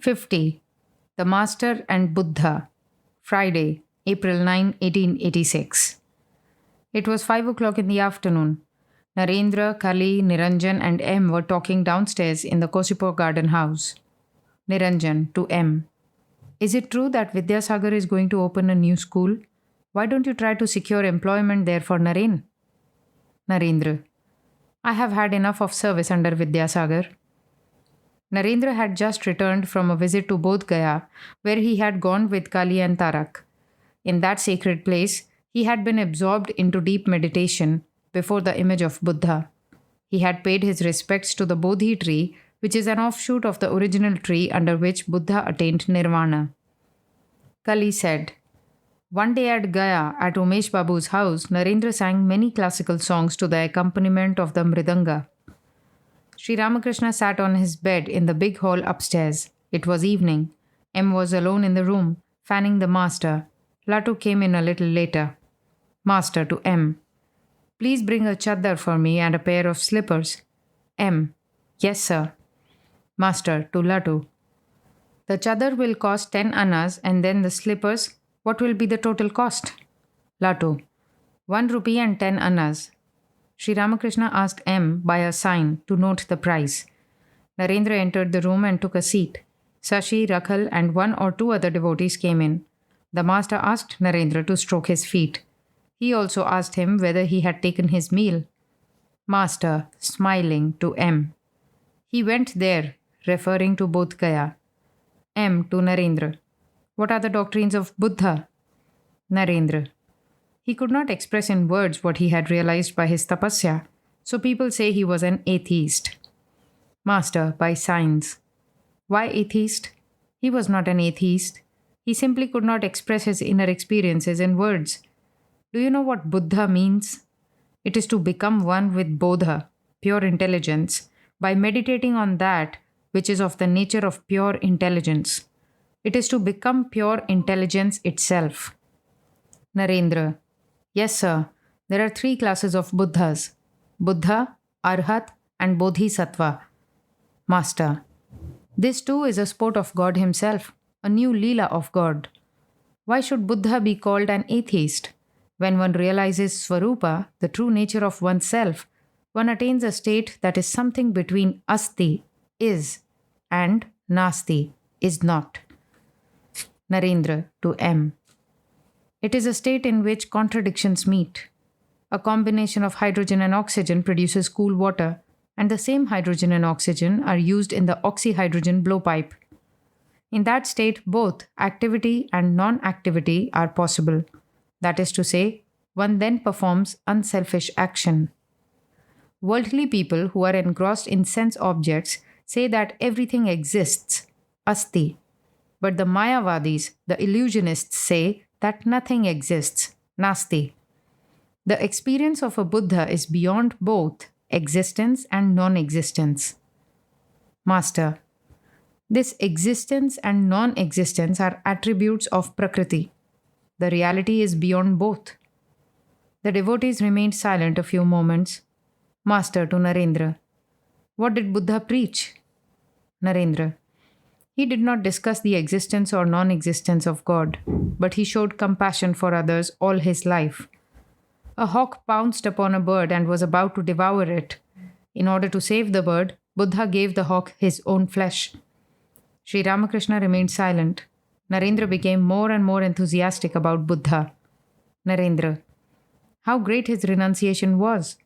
50. The Master and Buddha. Friday, April 9, 1886. It was 5 o'clock in the afternoon. Narendra, Kali, Niranjan, and M were talking downstairs in the Kosipur garden house. Niranjan to M. Is it true that Vidyasagar is going to open a new school? Why don't you try to secure employment there for Naren? Narendra. I have had enough of service under Vidyasagar. Narendra had just returned from a visit to Bodh Gaya, where he had gone with Kali and Tarak. In that sacred place, he had been absorbed into deep meditation before the image of Buddha. He had paid his respects to the Bodhi tree, which is an offshoot of the original tree under which Buddha attained nirvana. Kali said, One day at Gaya, at Umesh Babu's house, Narendra sang many classical songs to the accompaniment of the mridanga. Sri Ramakrishna sat on his bed in the big hall upstairs. It was evening. M was alone in the room, fanning the master. Latu came in a little later. Master to M. Please bring a chadar for me and a pair of slippers. M. Yes, sir. Master to Latu. The chadar will cost 10 annas and then the slippers. What will be the total cost? Latu. 1 rupee and 10 annas. Sri Ramakrishna asked M by a sign to note the price. Narendra entered the room and took a seat. Sashi, Rakhal, and 1 or 2 other devotees came in. The master asked Narendra to stroke his feet. He also asked him whether he had taken his meal. Master, smiling, to M. He went there, referring to Bodh Gaya. M to Narendra. What are the doctrines of Buddha? Narendra. He could not express in words what he had realized by his tapasya, so people say he was an atheist. Master, by signs. Why atheist? He was not an atheist. He simply could not express his inner experiences in words. Do you know what Buddha means? It is to become one with Bodha, pure intelligence, by meditating on that which is of the nature of pure intelligence. It is to become pure intelligence itself. Narendra. Yes, sir. There are 3 classes of Buddhas. Buddha, Arhat, and Bodhisattva. Master. This too is a sport of God himself, a new Leela of God. Why should Buddha be called an atheist? When one realizes Swarupa, the true nature of oneself, one attains a state that is something between Asti, is, and Nasti, is not. Narendra to M. It is a state in which contradictions meet. A combination of hydrogen and oxygen produces cool water, and the same hydrogen and oxygen are used in the oxyhydrogen blowpipe. In that state, both activity and non-activity are possible. That is to say, one then performs unselfish action. Worldly people who are engrossed in sense objects say that everything exists, asti. But the Mayavadis, the illusionists, say that nothing exists, nasti. The experience of a Buddha is beyond both existence and non-existence. Master. This existence and non-existence are attributes of Prakriti. The reality is beyond both. The devotees remained silent a few moments. Master to Narendra. What did Buddha preach? Narendra. He did not discuss the existence or non-existence of God, but he showed compassion for others all his life. A hawk pounced upon a bird and was about to devour it. In order to save the bird, Buddha gave the hawk his own flesh. Sri Ramakrishna remained silent. Narendra became more and more enthusiastic about Buddha. Narendra. How great his renunciation was.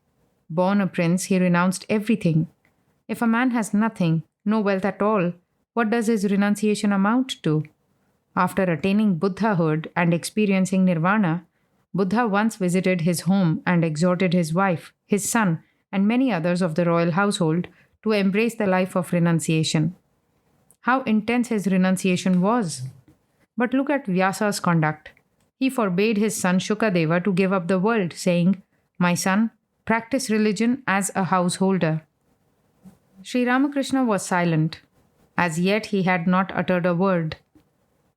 Born a prince, he renounced everything. If a man has nothing, no wealth at all, what does his renunciation amount to? After attaining Buddhahood and experiencing nirvana, Buddha once visited his home and exhorted his wife, his son, and many others of the royal household to embrace the life of renunciation. How intense his renunciation was! But look at Vyasa's conduct. He forbade his son Shukadeva to give up the world, saying, My son, practice religion as a householder. Sri Ramakrishna was silent. As yet he had not uttered a word.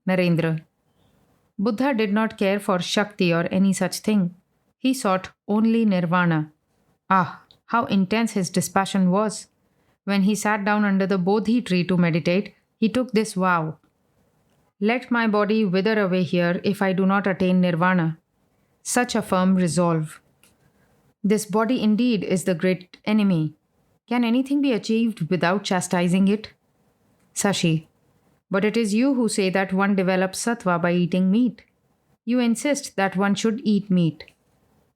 Narendra. Buddha did not care for Shakti or any such thing. He sought only nirvana. Ah, how intense his dispassion was! When he sat down under the Bodhi tree to meditate, He took this vow: "Let my body wither away here if I do not attain nirvana." Such a firm resolve. This body indeed is the great enemy. Can anything be achieved without chastising it? Sashi: But it is you who say that one develops sattva by eating meat. You insist that one should eat meat.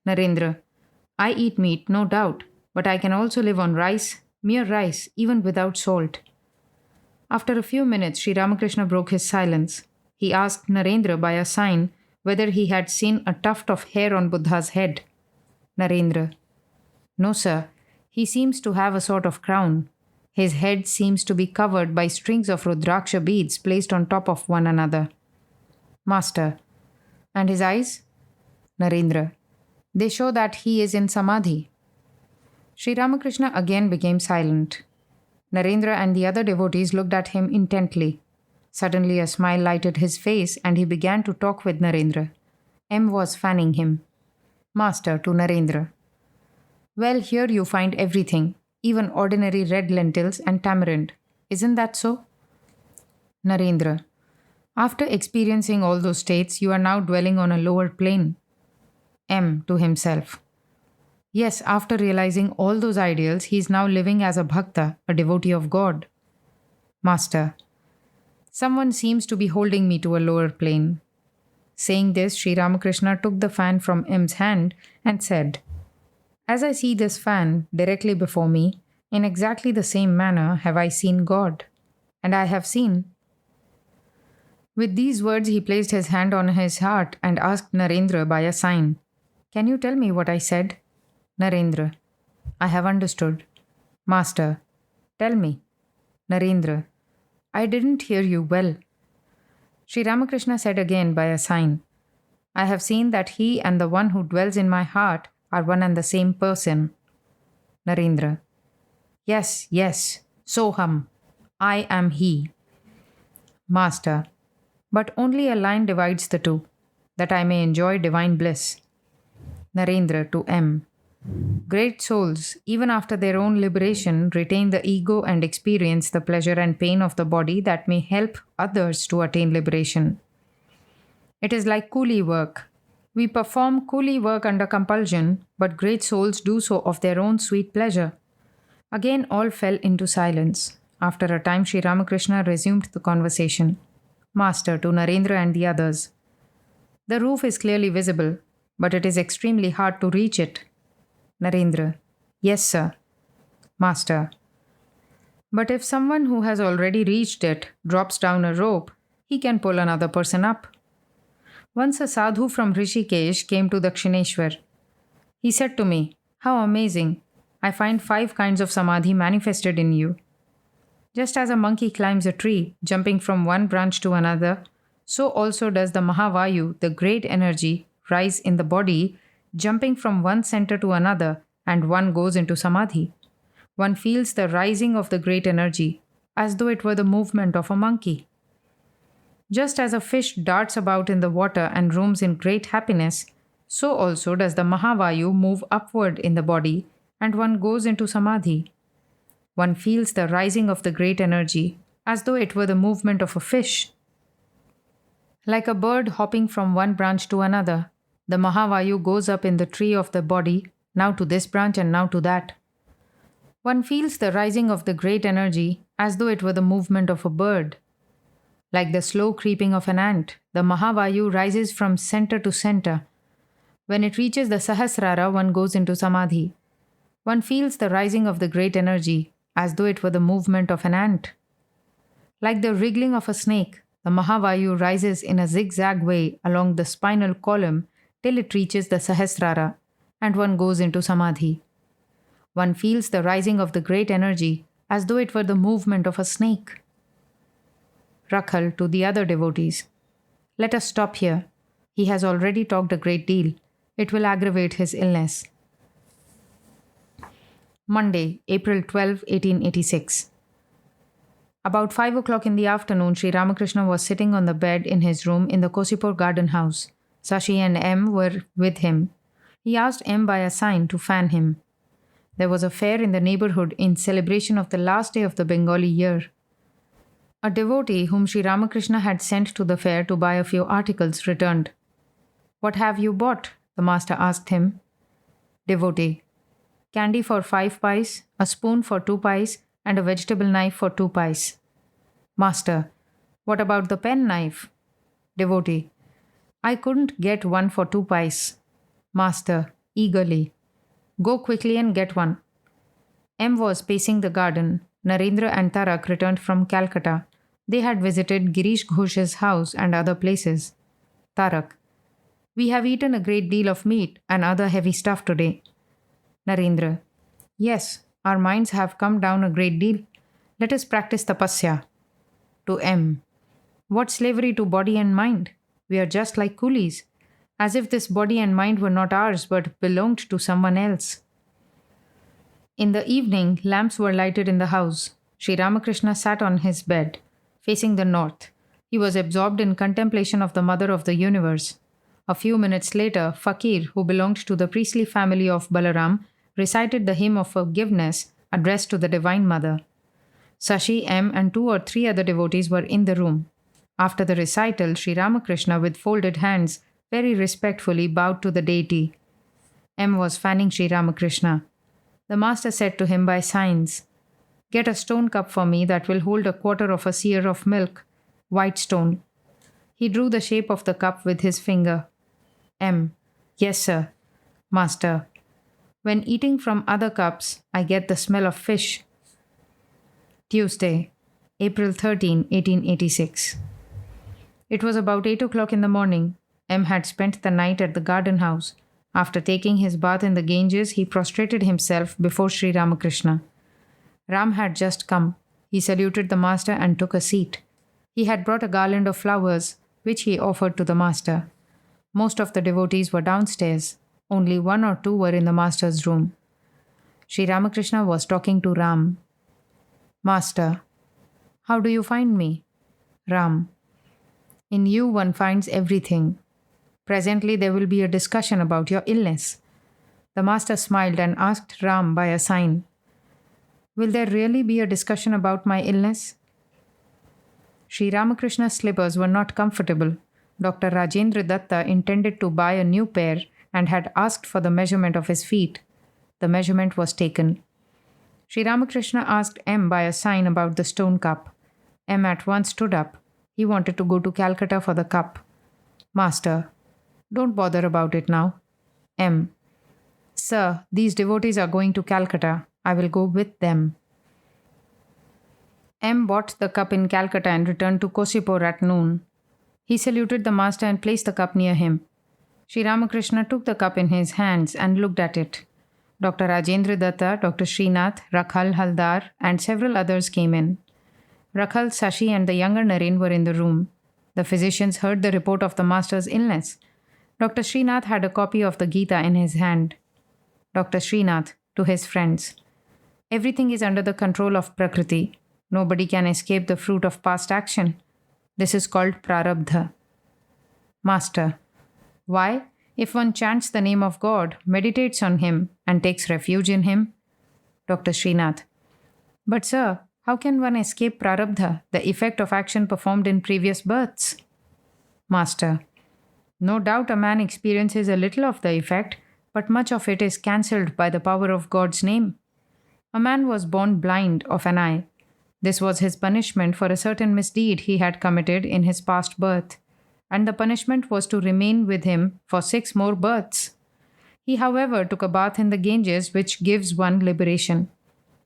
Narendra: I eat meat, no doubt, but I can also live on rice, mere rice, even without salt. After a few minutes, Sri Ramakrishna broke his silence. He asked Narendra by a sign whether he had seen a tuft of hair on Buddha's head. Narendra: No, sir. He seems to have a sort of crown. His head seems to be covered by strings of Rudraksha beads placed on top of one another. Master: And his eyes? Narendra: They show that he is in samadhi. Sri Ramakrishna again became silent. Narendra and the other devotees looked at him intently. Suddenly a smile lighted his face and he began to talk with Narendra. M was fanning him. Master to Narendra: Well, here you find everything, even ordinary red lentils and tamarind. Isn't that so? Narendra: After experiencing all those states, you are now dwelling on a lower plane. M to himself: Yes, after realizing all those ideals, he is now living as a bhakta, a devotee of God. Master: Someone seems to be holding me to a lower plane. Saying this, Sri Ramakrishna took the fan from M's hand and said, As I see this fan directly before me, in exactly the same manner have I seen God. And I have seen. With these words, he placed his hand on his heart and asked Narendra by a sign, Can you tell me what I said? Narendra: I have understood. Master: Tell me. Narendra: I didn't hear you well. Sri Ramakrishna said again by a sign, I have seen that he and the one who dwells in my heart are one and the same person. Narendra: Yes, yes, Soham. I am he. Master: But only a line divides the two, that I may enjoy divine bliss. Narendra to M: Great souls, even after their own liberation, retain the ego and experience the pleasure and pain of the body that may help others to attain liberation. It is like coolie work. We perform coolie work under compulsion, but great souls do so of their own sweet pleasure. Again, all fell into silence. After a time, Sri Ramakrishna resumed the conversation. Master to Narendra and the others: The roof is clearly visible, but it is extremely hard to reach it. Narendra: Yes, sir. Master: But if someone who has already reached it drops down a rope, he can pull another person up. Once a sadhu from Rishikesh came to Dakshineshwar. He said to me, How amazing! I find 5 kinds of samadhi manifested in you. Just as a monkey climbs a tree, jumping from one branch to another, so also does the Mahavayu, the great energy, rise in the body, jumping from one center to another, and one goes into samadhi. One feels the rising of the great energy, as though it were the movement of a monkey. Just as a fish darts about in the water and roams in great happiness, so also does the Mahavayu move upward in the body, and one goes into samadhi. One feels the rising of the great energy, as though it were the movement of a fish. Like a bird hopping from one branch to another, the Mahavayu goes up in the tree of the body, now to this branch and now to that. One feels the rising of the great energy as though it were the movement of a bird. Like the slow creeping of an ant, the Mahavayu rises from center to center. When it reaches the Sahasrara, one goes into samadhi. One feels the rising of the great energy as though it were the movement of an ant. Like the wriggling of a snake, the Mahavayu rises in a zigzag way along the spinal column till it reaches the Sahasrara, and one goes into samadhi. One feels the rising of the great energy as though it were the movement of a snake. Rakhal to the other devotees: Let us stop here. He has already talked a great deal. It will aggravate his illness. Monday, April 12, 1886. About 5 o'clock in the afternoon, Sri Ramakrishna was sitting on the bed in his room in the Kosipur garden house. Sashi and M were with him. He asked M by a sign to fan him. There was a fair in the neighborhood in celebration of the last day of the Bengali year. A devotee whom Sri Ramakrishna had sent to the fair to buy a few articles returned. "What have you bought?" the master asked him. Devotee: "Candy for 5 pice, a spoon for 2 pice, and a vegetable knife for 2 pice." Master: "What about the pen knife?" Devotee: "I couldn't get one for 2 pice." Master eagerly: "Go quickly and get one." M was pacing the garden. Narendra and Tarak returned from Calcutta. They had visited Girish Ghosh's house and other places. Tarak: "We have eaten a great deal of meat and other heavy stuff today." Narendra: "Yes, our minds have come down a great deal. Let us practice tapasya." To M: "What slavery to body and mind? We are just like coolies, as if this body and mind were not ours but belonged to someone else." In the evening, lamps were lighted in the house. Sri Ramakrishna sat on his bed, facing the north. He was absorbed in contemplation of the Mother of the Universe. A few minutes later, Fakir, who belonged to the priestly family of Balaram, recited the hymn of forgiveness addressed to the Divine Mother. Sashi, M, and 2 or 3 other devotees were in the room. After the recital, Sri Ramakrishna, with folded hands, very respectfully bowed to the deity. M was fanning Sri Ramakrishna. The master said to him by signs, "Get a stone cup for me that will hold a quarter of a seer of milk, white stone." He drew the shape of the cup with his finger. M: "Yes, sir." Master: "When eating from other cups, I get the smell of fish." Tuesday, April 13, 1886. It was about 8 o'clock in the morning. M had spent the night at the garden house. After taking his bath in the Ganges, he prostrated himself before Sri Ramakrishna. Ram had just come. He saluted the master and took a seat. He had brought a garland of flowers, which he offered to the master. Most of the devotees were downstairs. Only 1 or 2 were in the master's room. Sri Ramakrishna was talking to Ram. Master: "How do you find me?" Ram: "In you one finds everything. Presently there will be a discussion about your illness." The master smiled and asked Ram by a sign, "Will there really be a discussion about my illness?" Sri Ramakrishna's slippers were not comfortable. Dr. Rajendra Datta intended to buy a new pair and had asked for the measurement of his feet. The measurement was taken. Sri Ramakrishna asked M by a sign about the stone cup. M at once stood up. He wanted to go to Calcutta for the cup. Master: "Don't bother about it now." M: "Sir, these devotees are going to Calcutta. I will go with them." M bought the cup in Calcutta and returned to Kosipur at noon. He saluted the master and placed the cup near him. Sri Ramakrishna took the cup in his hands and looked at it. Dr. Rajendra Datta, Dr. Srinath, Rakhal Haldar, and several others came in. Rakhal, Sashi, and the younger Naren were in the room. The physicians heard the report of the master's illness. Dr. Srinath had a copy of the Gita in his hand. Dr. Srinath, to his friends: "Everything is under the control of Prakriti. Nobody can escape the fruit of past action. This is called Prarabdha." Master: "Why? If one chants the name of God, meditates on Him, and takes refuge in Him?" Dr. Srinath: "But sir, how can one escape Prarabdha, the effect of action performed in previous births?" Master: "No doubt a man experiences a little of the effect, but much of it is cancelled by the power of God's name. A man was born blind of an eye. This was his punishment for a certain misdeed he had committed in his past birth, and the punishment was to remain with him for 6 more births. He, however, took a bath in the Ganges, which gives one liberation.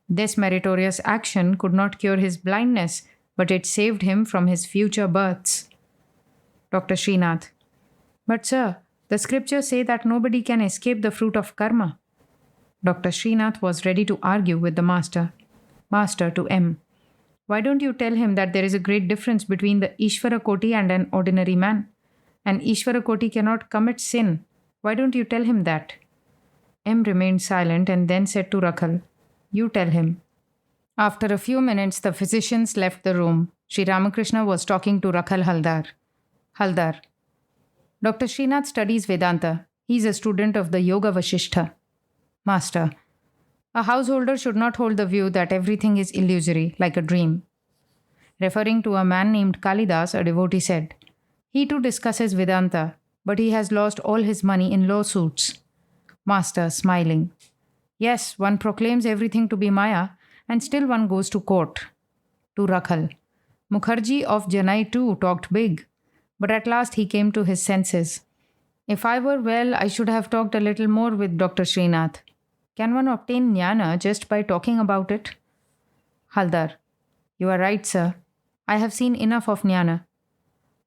This meritorious action could not cure his blindness, but it saved him from his future births." Dr. Srinath: "But sir, the scriptures say that nobody can escape the fruit of karma." Dr. Srinath was ready to argue with the master. Master to M: "Why don't you tell him that there is a great difference between the Ishvara Koti and an ordinary man? An Ishvara Koti cannot commit sin. Why don't you tell him that?" M remained silent and then said to Rakhal, "You tell him." After a few minutes, the physicians left the room. Sri Ramakrishna was talking to Rakhal Haldar. Haldar: "Dr. Srinath studies Vedanta. He is a student of the Yoga Vasishtha." Master: "A householder should not hold the view that everything is illusory, like a dream." Referring to a man named Kalidas, a devotee said, "He too discusses Vedanta, but he has lost all his money in lawsuits." Master, smiling, "Yes, one proclaims everything to be Maya, and still one goes to court." To Rakhal, "Mukherjee of Janai too talked big, but at last he came to his senses. If I were well, I should have talked a little more with Dr. Srinath. Can one obtain jnana just by talking about it?" Haldar, "You are right, sir. I have seen enough of jnana.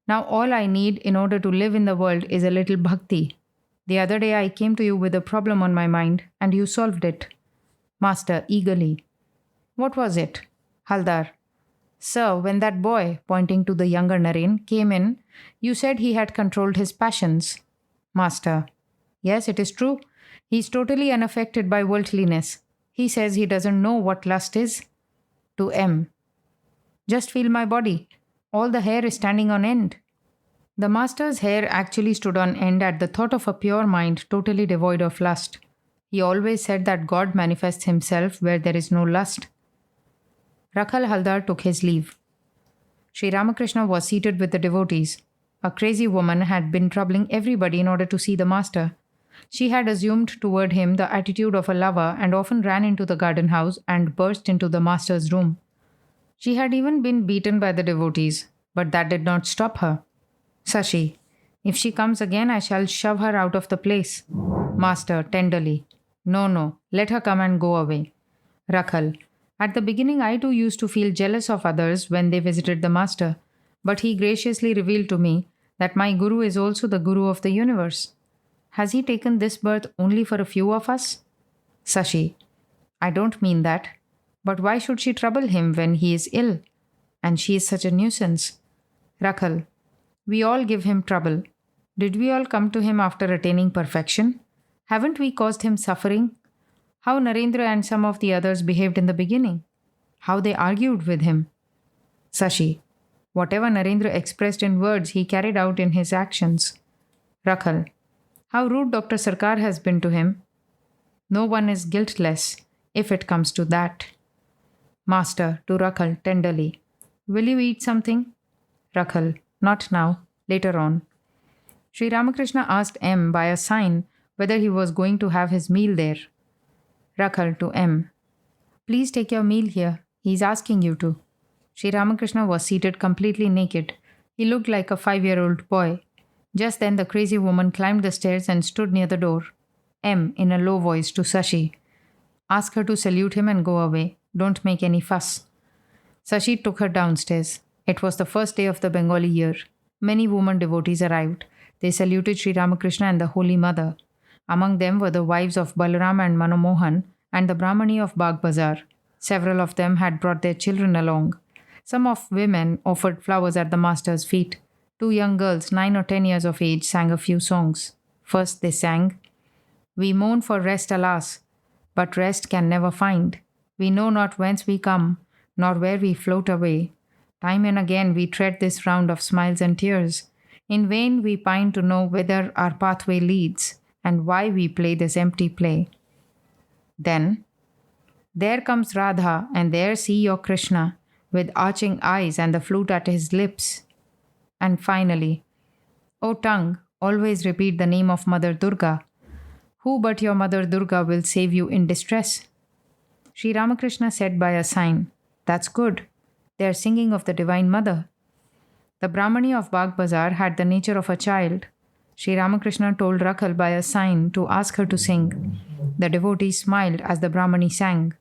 Now all I need in order to live in the world is a little bhakti. The other day I came to you with a problem on my mind, and you solved it." Master, eagerly, "What was it?" Haldar, "Sir, when that boy," pointing to the younger Naren, "came in, you said he had controlled his passions." Master, "Yes, it is true. He is totally unaffected by worldliness. He says he doesn't know what lust is." To M, "Just feel my body. All the hair is standing on end." The master's hair actually stood on end at the thought of a pure mind totally devoid of lust. He always said that God manifests himself where there is no lust. Rakhal Haldar took his leave. Sri Ramakrishna was seated with the devotees. A crazy woman had been troubling everybody in order to see the master. She had assumed toward him the attitude of a lover and often ran into the garden house and burst into the master's room. She had even been beaten by the devotees, but that did not stop her. Sashi, "If she comes again, I shall shove her out of the place." Master, tenderly, No, let her come and go away." Rakhal, "At the beginning, I too used to feel jealous of others when they visited the master, but he graciously revealed to me that my Guru is also the Guru of the universe. Has he taken this birth only for a few of us?" Sashi, "I don't mean that. But why should she trouble him when he is ill? And she is such a nuisance." Rakhal, "We all give him trouble. Did we all come to him after attaining perfection? Haven't we caused him suffering? How Narendra and some of the others behaved in the beginning? How they argued with him?" Sashi, "Whatever Narendra expressed in words, he carried out in his actions." Rakhal, "How rude Dr. Sarkar has been to him. No one is guiltless, if it comes to that." Master, to Rakhal, tenderly, "Will you eat something?" Rakhal, "Not now, later on." Sri Ramakrishna asked M by a sign whether he was going to have his meal there. Rakhal to M, "Please take your meal here. He is asking you to." Sri Ramakrishna was seated completely naked. He looked like a 5-year-old boy. Just then the crazy woman climbed the stairs and stood near the door. M, in a low voice, to Sashi, "Ask her to salute him and go away. Don't make any fuss." Sashi took her downstairs. It was the first day of the Bengali year. Many women devotees arrived. They saluted Sri Ramakrishna and the Holy Mother. Among them were the wives of Balaram and Manomohan and the Brahmani of Bagh Bazar. Several of them had brought their children along. Some of women offered flowers at the master's feet. 2 young girls, 9 or 10 years of age, sang a few songs. First they sang, "We mourn for rest, alas, but rest can never find. We know not whence we come, nor where we float away. Time and again we tread this round of smiles and tears. In vain we pine to know whither our pathway leads, and why we play this empty play." Then, "There comes Radha, and there see your Krishna, with arching eyes and the flute at his lips." And finally, "O tongue, always repeat the name of Mother Durga. Who but your Mother Durga will save you in distress?" Sri Ramakrishna said by a sign, "That's good. They are singing of the Divine Mother." The Brahmani of Bagh Bazar had the nature of a child. Sri Ramakrishna told Rakhal by a sign to ask her to sing. The devotee smiled as the Brahmani sang,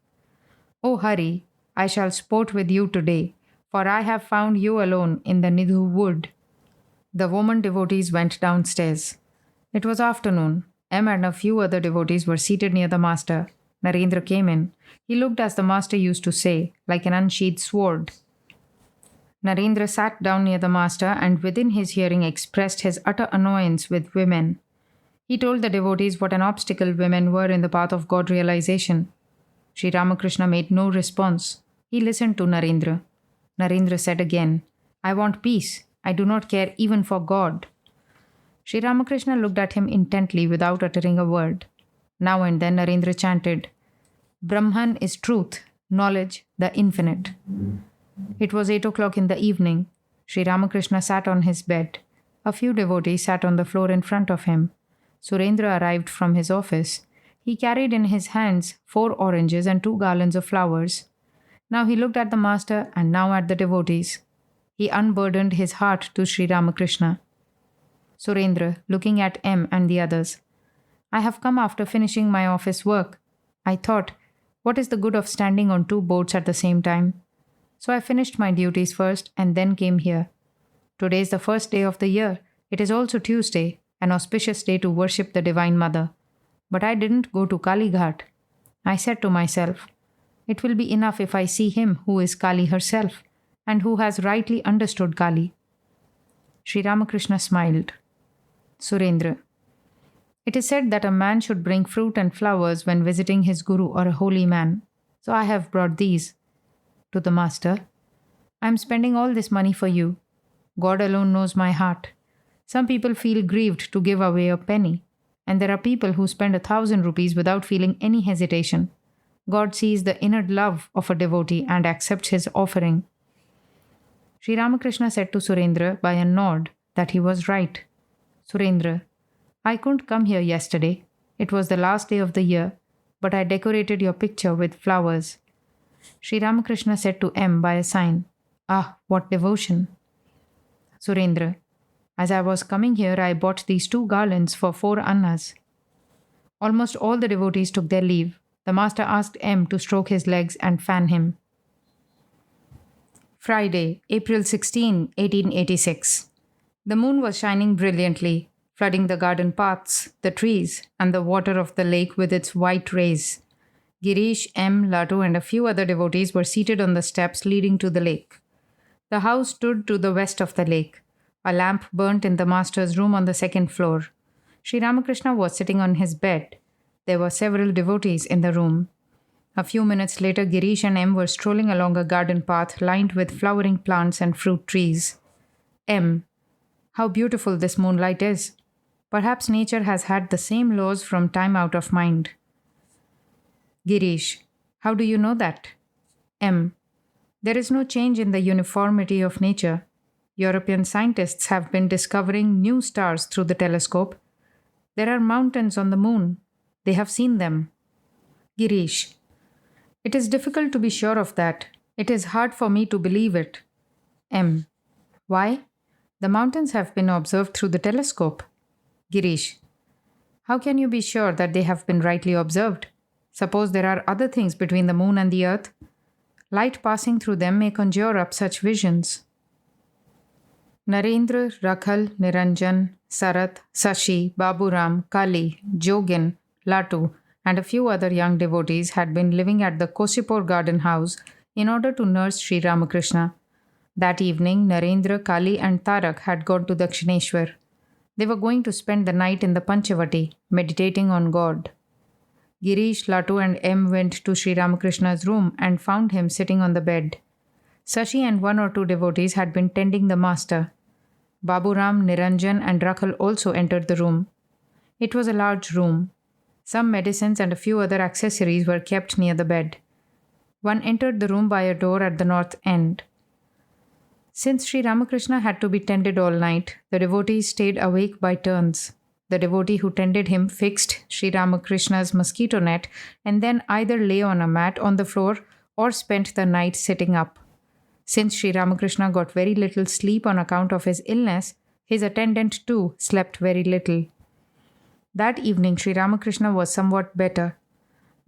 "O Hari, I shall sport with you today, for I have found you alone in the Nidhu wood." The woman devotees went downstairs. It was afternoon. M and a few other devotees were seated near the master. Narendra came in. He looked, as the master used to say, like an unsheathed sword. Narendra sat down near the master and within his hearing expressed his utter annoyance with women. He told the devotees what an obstacle women were in the path of God realization. Sri Ramakrishna made no response. He listened to Narendra. Narendra said again, "I want peace. I do not care even for God." Sri Ramakrishna looked at him intently without uttering a word. Now and then Narendra chanted, "Brahman is truth, knowledge, the infinite." It was 8 o'clock in the evening. Sri Ramakrishna sat on his bed. A few devotees sat on the floor in front of him. Surendra arrived from his office. He carried in his hands 4 oranges and 2 garlands of flowers. Now he looked at the master and now at the devotees. He unburdened his heart to Sri Ramakrishna. Surendra, looking at M and the others. I have come after finishing my office work. I thought, what is the good of standing on 2 boats at the same time? So I finished my duties first and then came here. Today is the first day of the year. It is also Tuesday, an auspicious day to worship the Divine Mother. But I didn't go to Kali Ghat. I said to myself, it will be enough if I see him who is Kali herself and who has rightly understood Kali. Sri Ramakrishna smiled. Surendra. It is said that a man should bring fruit and flowers when visiting his guru or a holy man. So I have brought these. To the master. I am spending all this money for you. God alone knows my heart. Some people feel grieved to give away a penny, and there are people who spend 1,000 rupees without feeling any hesitation. God sees the inner love of a devotee and accepts his offering. Sri Ramakrishna said to Surendra by a nod that he was right. Surendra, I couldn't come here yesterday. It was the last day of the year, but I decorated your picture with flowers. Sri Ramakrishna said to M by a sign, Ah, what devotion! Surendra, as I was coming here, I bought these 2 garlands for 4 annas. Almost all the devotees took their leave. The master asked M to stroke his legs and fan him. Friday, April 16, 1886. The moon was shining brilliantly, flooding the garden paths, the trees, and the water of the lake with its white rays. Girish, M, Latu, and a few other devotees were seated on the steps leading to the lake. The house stood to the west of the lake. A lamp burnt in the master's room on the second floor. Sri Ramakrishna was sitting on his bed. There were several devotees in the room. A few minutes later, Girish and M were strolling along a garden path lined with flowering plants and fruit trees. M. How beautiful this moonlight is. Perhaps nature has had the same laws from time out of mind. Girish. How do you know that? M. There is no change in the uniformity of nature. European scientists have been discovering new stars through the telescope. There are mountains on the moon. They have seen them. Girish. It is difficult to be sure of that. It is hard for me to believe it. M. Why? The mountains have been observed through the telescope. Girish. How can you be sure that they have been rightly observed? Suppose there are other things between the moon and the earth. Light passing through them may conjure up such visions. Narendra, Rakhal, Niranjan, Sarat, Sashi, Baburam, Kali, Jogin, Latu, and a few other young devotees had been living at the Kosipur garden house in order to nurse Sri Ramakrishna. That evening, Narendra, Kali, and Tarak had gone to Dakshineshwar. They were going to spend the night in the Panchavati, meditating on God. Girish, Latu, and M went to Sri Ramakrishna's room and found him sitting on the bed. Sashi and 1 or 2 devotees had been tending the master. Baburam, Niranjan, and Rakhal also entered the room. It was a large room. Some medicines and a few other accessories were kept near the bed. One entered the room by a door at the north end. Since Sri Ramakrishna had to be tended all night, the devotees stayed awake by turns. The devotee who tended him fixed Sri Ramakrishna's mosquito net and then either lay on a mat on the floor or spent the night sitting up. Since Sri Ramakrishna got very little sleep on account of his illness, his attendant too slept very little. That evening, Sri Ramakrishna was somewhat better.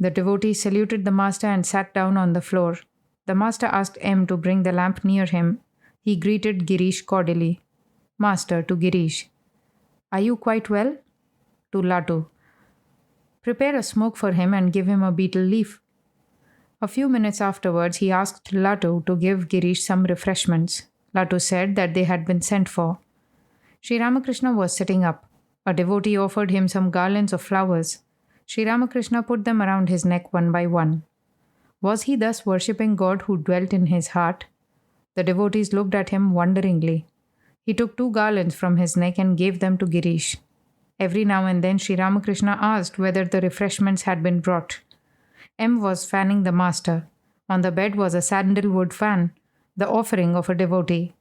The devotee saluted the master and sat down on the floor. The master asked M to bring the lamp near him. He greeted Girish cordially. Master to Girish. Are you quite well? To Latu. Prepare a smoke for him and give him a betel leaf. A few minutes afterwards, he asked Latu to give Girish some refreshments. Latu said that they had been sent for. Sri Ramakrishna was sitting up. A devotee offered him some garlands of flowers. Sri Ramakrishna put them around his neck one by one. Was he thus worshipping God who dwelt in his heart? The devotees looked at him wonderingly. He took 2 garlands from his neck and gave them to Girish. Every now and then Sri Ramakrishna asked whether the refreshments had been brought. M was fanning the master. On the bed was a sandalwood fan. the offering of a devotee.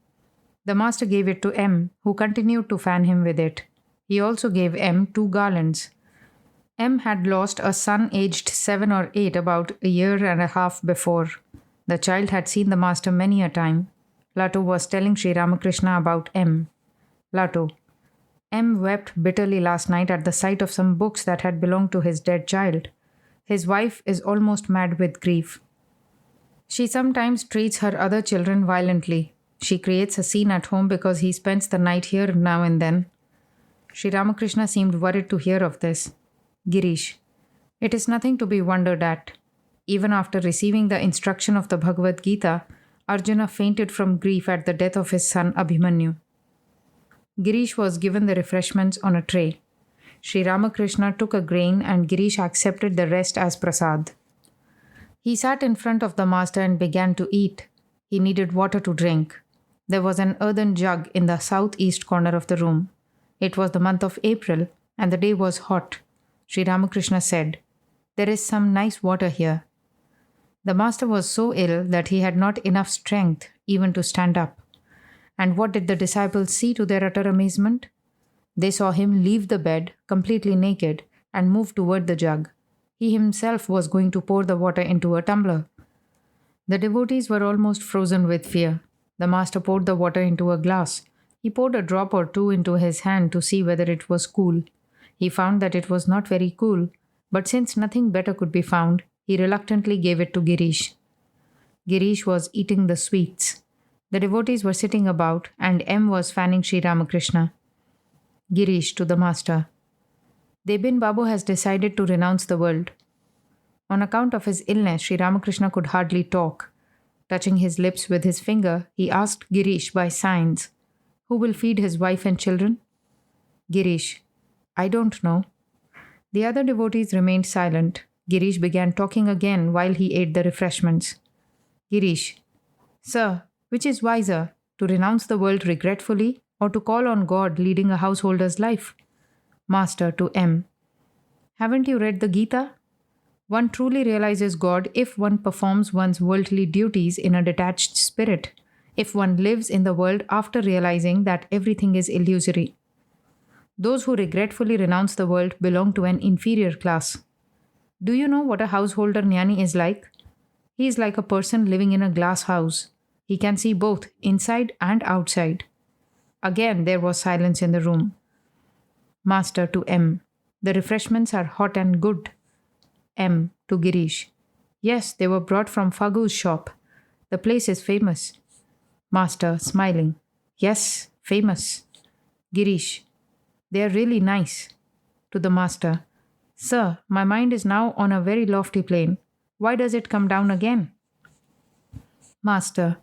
The master gave it to M, who continued to fan him with it. He also gave M 2 garlands. M had lost a son aged 7 or 8 about a year and a half before. The child had seen the master many a time. Latu was telling Sri Ramakrishna about M. Latu. M wept bitterly last night at the sight of some books that had belonged to his dead child. His wife is almost mad with grief. She sometimes treats her other children violently. She creates a scene at home because he spends the night here now and then. Sri Ramakrishna seemed worried to hear of this. Girish. It is nothing to be wondered at. Even after receiving the instruction of the Bhagavad Gita, Arjuna fainted from grief at the death of his son Abhimanyu. Girish was given the refreshments on a tray. Sri Ramakrishna took a grain and Girish accepted the rest as prasad. He sat in front of the master and began to eat. He needed water to drink. There was an earthen jug in the southeast corner of the room. It was the month of April and the day was hot. Sri Ramakrishna said, "There is some nice water here." The master was so ill that he had not enough strength even to stand up. And what did the disciples see to their utter amazement? They saw him leave the bed, completely naked, and move toward the jug. He himself was going to pour the water into a tumbler. The devotees were almost frozen with fear. The master poured the water into a glass. He poured a drop or two into his hand to see whether it was cool. He found that it was not very cool, but since nothing better could be found, he reluctantly gave it to Girish. Girish was eating the sweets. The devotees were sitting about, and M was fanning Sri Ramakrishna. Girish to the master. Debin Babu has decided to renounce the world. On account of his illness, Sri Ramakrishna could hardly talk. Touching his lips with his finger, he asked Girish by signs, "Who will feed his wife and children?" Girish. "I don't know." The other devotees remained silent. Girish began talking again while he ate the refreshments. Girish. "Sir, which is wiser, to renounce the world regretfully or to call on God leading a householder's life?" Master to M. "Haven't you read the Gita? One truly realizes God if one performs one's worldly duties in a detached spirit, if one lives in the world after realizing that everything is illusory. Those who regretfully renounce the world belong to an inferior class. Do you know what a householder jnani is like? He is like a person living in a glass house. He can see both inside and outside." Again there was silence in the room. Master to M. "The refreshments are hot and good." M. to Girish. "Yes, they were brought from Fagu's shop. The place is famous." Master, smiling. "Yes, famous." Girish. "They are really nice." To the master. "Sir, my mind is now on a very lofty plane. Why does it come down again?" Master.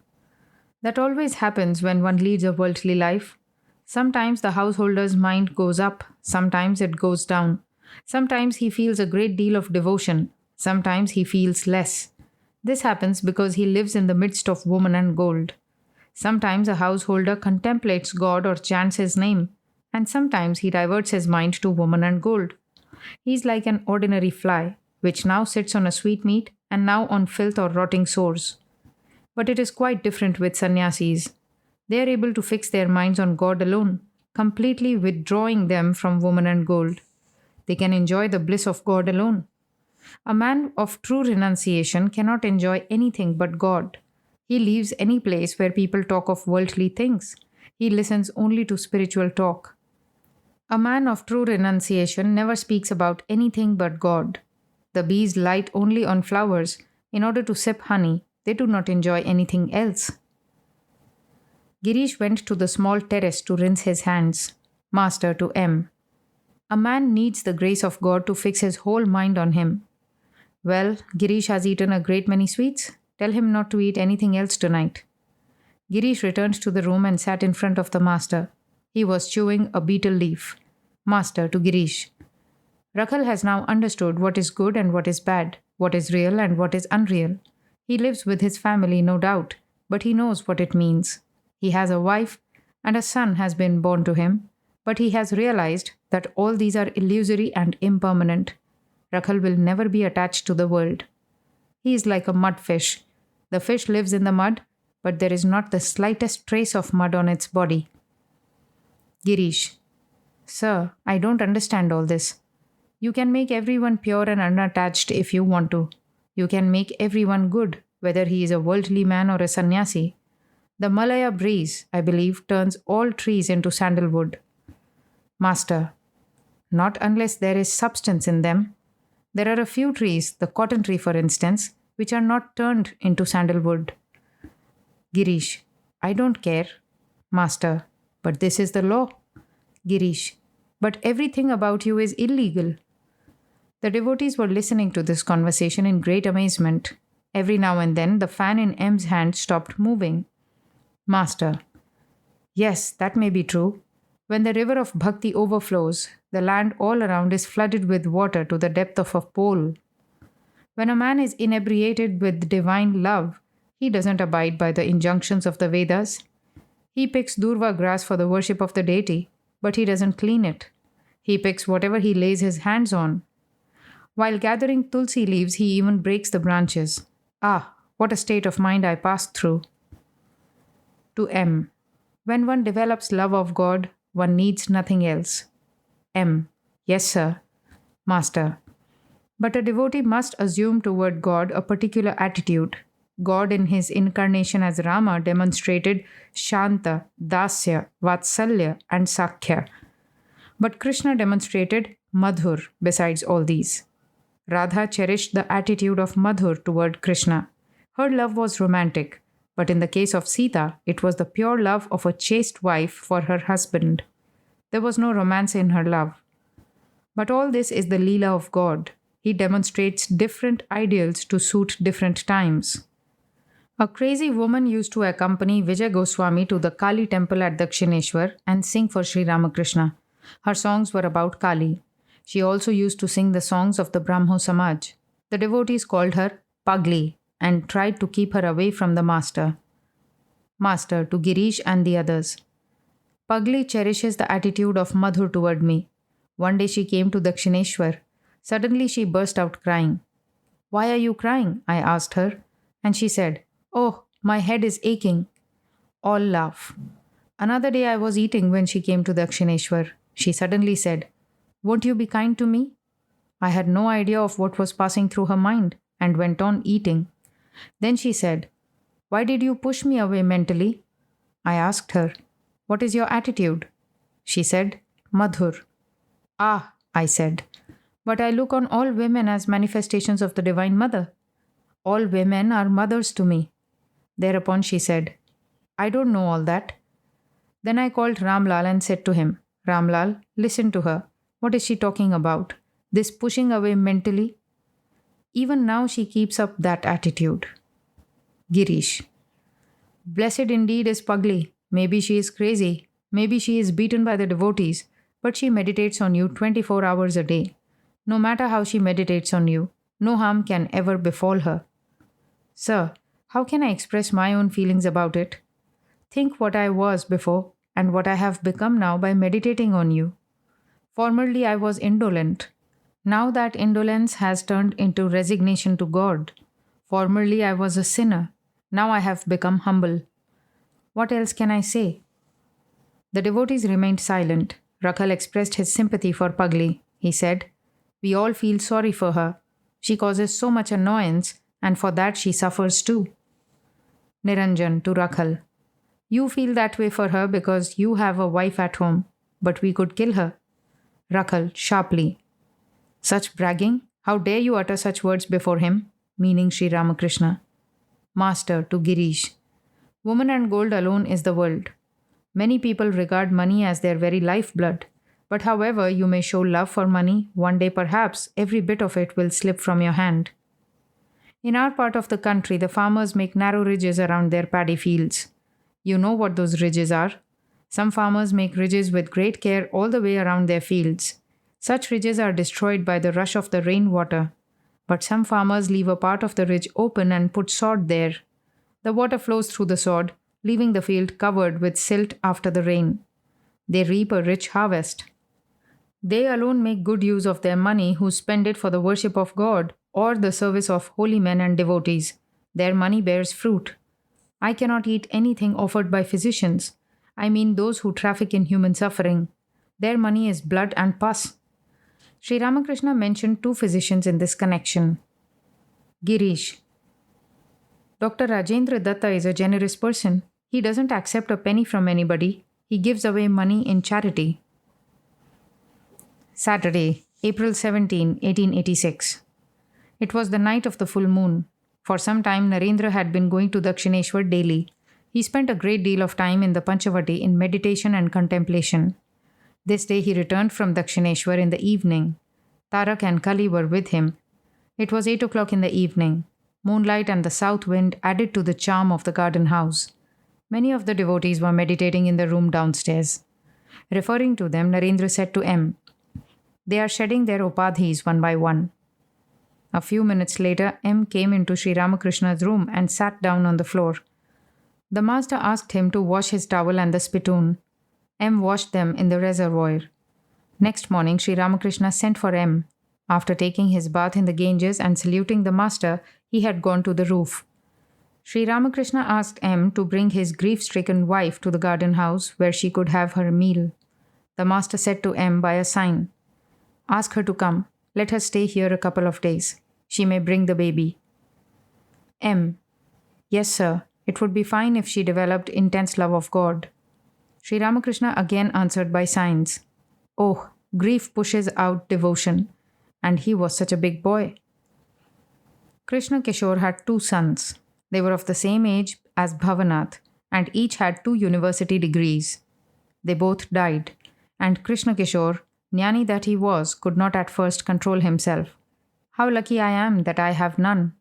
"That always happens when one leads a worldly life. Sometimes the householder's mind goes up, sometimes it goes down. Sometimes he feels a great deal of devotion, sometimes he feels less. This happens because he lives in the midst of woman and gold. Sometimes a householder contemplates God or chants his name, and sometimes he diverts his mind to woman and gold. He is like an ordinary fly, which now sits on a sweetmeat and now on filth or rotting sores. But it is quite different with sannyasis. They are able to fix their minds on God alone, completely withdrawing them from woman and gold. They can enjoy the bliss of God alone. A man of true renunciation cannot enjoy anything but God. He leaves any place where people talk of worldly things. He listens only to spiritual talk. A man of true renunciation never speaks about anything but God. The bees light only on flowers in order to sip honey. They do not enjoy anything else. Girish went to the small terrace to rinse his hands. Master to M. A man needs the grace of God to fix his whole mind on him. Well, Girish has eaten a great many sweets. Tell him not to eat anything else tonight. Girish returned to the room and sat in front of the master. He was chewing a betel leaf. Master to Girish. Rakhal has now understood what is good and what is bad, what is real and what is unreal. He lives with his family, no doubt, but he knows what it means. He has a wife, and a son has been born to him, but he has realized that all these are illusory and impermanent. Rakhal will never be attached to the world. He is like a mud fish. The fish lives in the mud, but there is not the slightest trace of mud on its body. Girish, Sir, I don't understand all this. You can make everyone pure and unattached if you want to. You can make everyone good, whether he is a worldly man or a sannyasi. The Malaya breeze, I believe, turns all trees into sandalwood. Master, not unless there is substance in them. There are a few trees, the cotton tree for instance, which are not turned into sandalwood. Girish, I don't care. Master, but this is the law. Girish, but everything about you is illegal. The devotees were listening to this conversation in great amazement. Every now and then, the fan in M's hand stopped moving. Master, yes, that may be true. When the river of bhakti overflows, the land all around is flooded with water to the depth of a pole. When a man is inebriated with divine love, he doesn't abide by the injunctions of the Vedas. He picks durva grass for the worship of the deity, but he doesn't clean it. He picks whatever he lays his hands on. While gathering tulsi leaves, he even breaks the branches. Ah, what a state of mind I passed through. To M. When one develops love of God, one needs nothing else. M. Yes, sir. Master. But a devotee must assume toward God a particular attitude. God in his incarnation as Rama demonstrated Shanta, Dasya, Vatsalya and Sakhya. But Krishna demonstrated Madhur besides all these. Radha cherished the attitude of Madhur toward Krishna. Her love was romantic, but in the case of Sita, it was the pure love of a chaste wife for her husband. There was no romance in her love. But all this is the Leela of God. He demonstrates different ideals to suit different times. A crazy woman used to accompany Vijay Goswami to the Kali temple at Dakshineshwar and sing for Sri Ramakrishna. Her songs were about Kali. She also used to sing the songs of the Brahmo Samaj. The devotees called her Pagli and tried to keep her away from the master. Master to Girish and the others. Pagli cherishes the attitude of Madhur toward me. One day she came to Dakshineshwar. Suddenly she burst out crying. Why are you crying? I asked her. And she said, Oh, my head is aching. All laugh. Another day I was eating when she came to Dakshineshwar. She suddenly said, Won't you be kind to me? I had no idea of what was passing through her mind and went on eating. Then she said, Why did you push me away mentally? I asked her, What is your attitude? She said, Madhur. Ah, I said, but I look on all women as manifestations of the Divine Mother. All women are mothers to me. Thereupon she said, I don't know all that. Then I called Ramlal and said to him, Ramlal, listen to her. What is she talking about? This pushing away mentally? Even now she keeps up that attitude. Girish. Blessed indeed is Pagli. Maybe she is crazy. Maybe she is beaten by the devotees. But she meditates on you 24 hours a day. No matter how she meditates on you, no harm can ever befall her. Sir, how can I express my own feelings about it? Think what I was before and what I have become now by meditating on you. Formerly I was indolent. Now that indolence has turned into resignation to God. Formerly I was a sinner. Now I have become humble. What else can I say? The devotees remained silent. Rakhal expressed his sympathy for Pagli. He said, We all feel sorry for her. She causes so much annoyance, and for that she suffers too. Niranjan to Rakhal. You feel that way for her because you have a wife at home, but we could kill her. Rakhal sharply. Such bragging? How dare you utter such words before him? Meaning Sri Ramakrishna. Master to Girish. Woman and gold alone is the world. Many people regard money as their very lifeblood. But however you may show love for money, one day perhaps every bit of it will slip from your hand. In our part of the country, the farmers make narrow ridges around their paddy fields. You know what those ridges are. Some farmers make ridges with great care all the way around their fields. Such ridges are destroyed by the rush of the rainwater. But some farmers leave a part of the ridge open and put sod there. The water flows through the sod, leaving the field covered with silt after the rain. They reap a rich harvest. They alone make good use of their money who spend it for the worship of God or the service of holy men and devotees. Their money bears fruit. I cannot eat anything offered by physicians. I mean those who traffic in human suffering. Their money is blood and pus. Sri Ramakrishna mentioned two physicians in this connection. Girish. Dr. Rajendra Datta is a generous person. He doesn't accept a penny from anybody. He gives away money in charity. Saturday, April 17, 1886. It was the night of the full moon. For some time, Narendra had been going to Dakshineshwar daily. He spent a great deal of time in the Panchavati in meditation and contemplation. This day he returned from Dakshineshwar in the evening. Tarak and Kali were with him. It was 8 o'clock in the evening. Moonlight and the south wind added to the charm of the garden house. Many of the devotees were meditating in the room downstairs. Referring to them, Narendra said to M, "They are shedding their upadhis one by one." A few minutes later, M came into Sri Ramakrishna's room and sat down on the floor. The master asked him to wash his towel and the spittoon. M washed them in the reservoir. Next morning, Sri Ramakrishna sent for M. After taking his bath in the Ganges and saluting the master, he had gone to the roof. Sri Ramakrishna asked M to bring his grief-stricken wife to the garden house where she could have her meal. The master said to M by a sign, "Ask her to come. Let her stay here a couple of days. She may bring the baby." M. "Yes, sir. It would be fine if she developed intense love of God." Sri Ramakrishna again answered by signs. Oh, grief pushes out devotion. And he was such a big boy. Krishna Kishore had two sons. They were of the same age as Bhavanath, and each had 2 university degrees. They both died, and Krishna Kishore, jnani that he was, could not at first control himself. How lucky I am that I have none.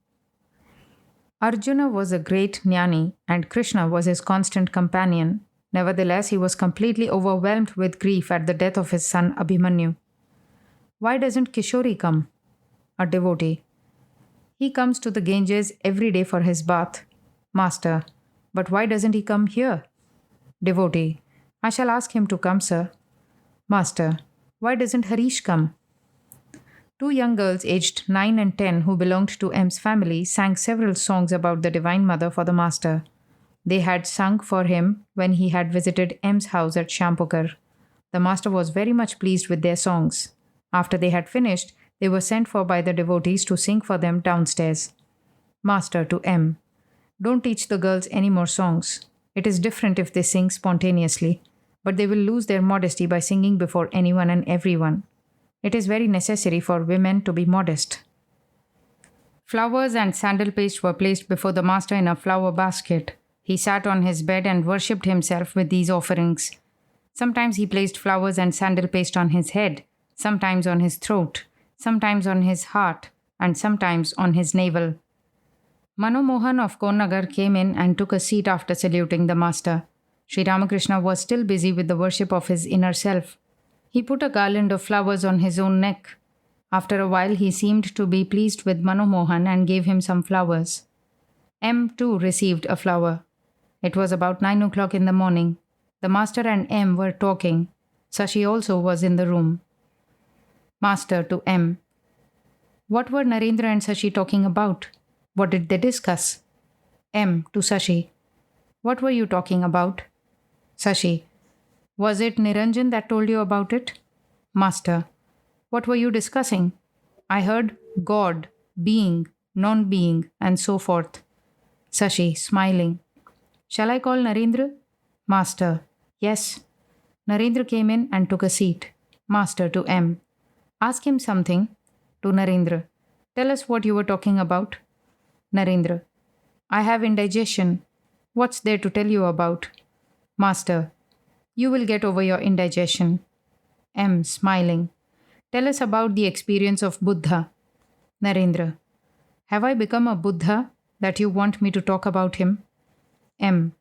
Arjuna was a great jnani, and Krishna was his constant companion. Nevertheless, he was completely overwhelmed with grief at the death of his son Abhimanyu. Why doesn't Kishori come? A devotee. He comes to the Ganges every day for his bath. Master. But why doesn't he come here? Devotee. I shall ask him to come, sir. Master. Why doesn't Harish come? 2 young girls aged 9 and 10 who belonged to M's family sang several songs about the Divine Mother for the Master. They had sung for him when he had visited M's house at Shampukar. The Master was very much pleased with their songs. After they had finished, they were sent for by the devotees to sing for them downstairs. Master to M. Don't teach the girls any more songs. It is different if they sing spontaneously, but they will lose their modesty by singing before anyone and everyone. It is very necessary for women to be modest. Flowers and sandal paste were placed before the master in a flower basket. He sat on his bed and worshipped himself with these offerings. Sometimes he placed flowers and sandal paste on his head, sometimes on his throat, sometimes on his heart, and sometimes on his navel. Mano Mohan of Konnagar came in and took a seat after saluting the master. Sri Ramakrishna was still busy with the worship of his inner self. He put a garland of flowers on his own neck. After a while, he seemed to be pleased with Mano Mohan and gave him some flowers. M too received a flower. It was about 9 o'clock in the morning. The master and M were talking. Sashi also was in the room. Master to M. What were Narendra and Sashi talking about? What did they discuss? M to Sashi. What were you talking about? Sashi. Was it Niranjan that told you about it? Master. What were you discussing? I heard God, being, non-being, and so forth. Sashi, smiling. Shall I call Narendra? Master. Yes. Narendra came in and took a seat. Master to M. Ask him something. To Narendra. Tell us what you were talking about. Narendra. I have indigestion. What's there to tell you about? Master. You will get over your indigestion. M. Smiling. Tell us about the experience of Buddha. Narendra. Have I become a Buddha that you want me to talk about him? M.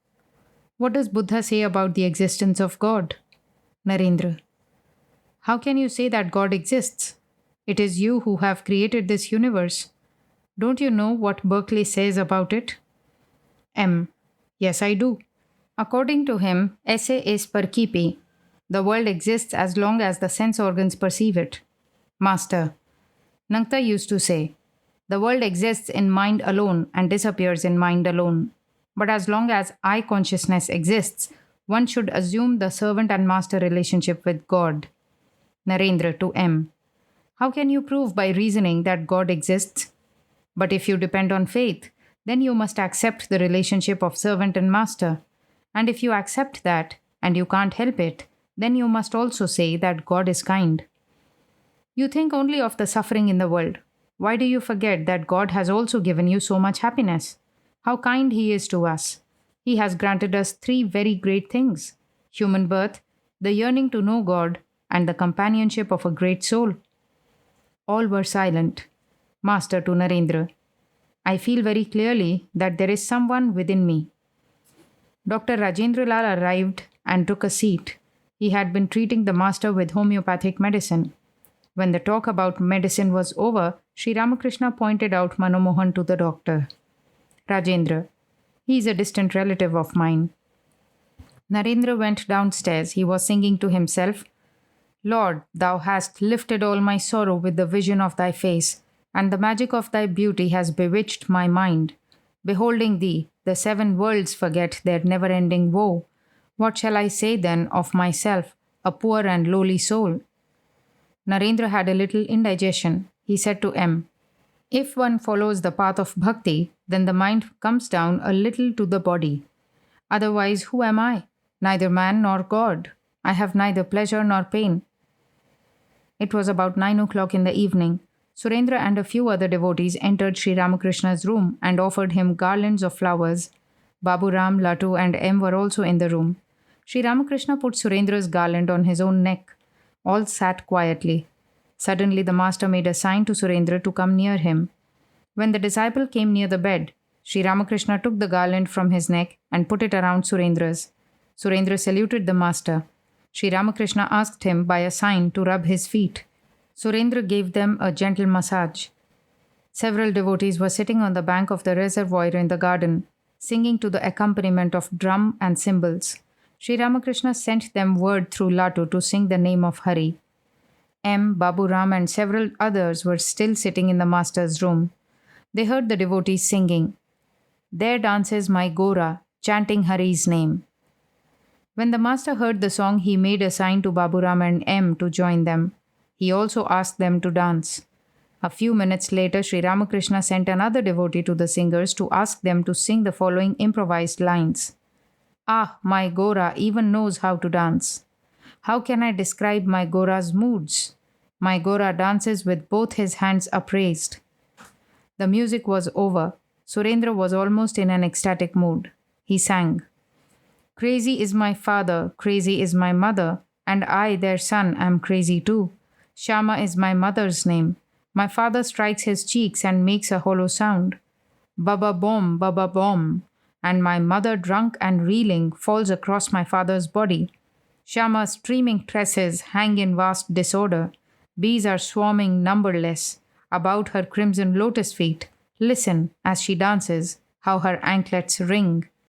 What does Buddha say about the existence of God? Narendra. How can you say that God exists? It is you who have created this universe. Don't you know what Berkeley says about it? M. Yes, I do. According to him, esse is percipi. The world exists as long as the sense organs perceive it. Master. Nangta used to say, the world exists in mind alone and disappears in mind alone. But as long as I consciousness exists, one should assume the servant and master relationship with God. Narendra to M. How can you prove by reasoning that God exists? But if you depend on faith, then you must accept the relationship of servant and master. And if you accept that, and you can't help it, then you must also say that God is kind. You think only of the suffering in the world. Why do you forget that God has also given you so much happiness? How kind He is to us. He has granted us three very great things: human birth, the yearning to know God, and the companionship of a great soul. All were silent. Master to Narendra. I feel very clearly that there is someone within me. Dr. Rajendra Lal arrived and took a seat. He had been treating the master with homeopathic medicine. When the talk about medicine was over, Sri Ramakrishna pointed out Manomohan to the doctor. Rajendra. He is a distant relative of mine. Narendra went downstairs. He was singing to himself, Lord, thou hast lifted all my sorrow with the vision of thy face, and the magic of thy beauty has bewitched my mind. Beholding thee, the seven worlds forget their never-ending woe. What shall I say then of myself, a poor and lowly soul? Narendra had a little indigestion. He said to M, If one follows the path of bhakti, then the mind comes down a little to the body. Otherwise, who am I? Neither man nor God. I have neither pleasure nor pain. It was about 9 o'clock in the evening. Surendra and a few other devotees entered Sri Ramakrishna's room and offered him garlands of flowers. Babu Ram, Latu, and M were also in the room. Sri Ramakrishna put Surendra's garland on his own neck. All sat quietly. Suddenly the master made a sign to Surendra to come near him. When the disciple came near the bed, Sri Ramakrishna took the garland from his neck and put it around Surendra's. Surendra saluted the master. Sri Ramakrishna asked him by a sign to rub his feet. Surendra gave them a gentle massage. Several devotees were sitting on the bank of the reservoir in the garden, singing to the accompaniment of drum and cymbals. Sri Ramakrishna sent them word through Latu to sing the name of Hari. M, Babu Ram, and several others were still sitting in the master's room. They heard the devotees singing, There dances my Gora, chanting Hari's name. When the master heard the song, he made a sign to Babu Ram and M to join them. He also asked them to dance. A few minutes later, Sri Ramakrishna sent another devotee to the singers to ask them to sing the following improvised lines. Ah, my Gora even knows how to dance. How can I describe my Gora's moods? My Gora dances with both his hands upraised. The music was over. Surendra was almost in an ecstatic mood. He sang, Crazy is my father, crazy is my mother, and I, their son, am crazy too. Shama is my mother's name. My father strikes his cheeks and makes a hollow sound. Baba bomb, and my mother, drunk and reeling, falls across my father's body. Shama's streaming tresses hang in vast disorder. Bees are swarming numberless about her crimson lotus feet. Listen, as she dances, how her anklets ring.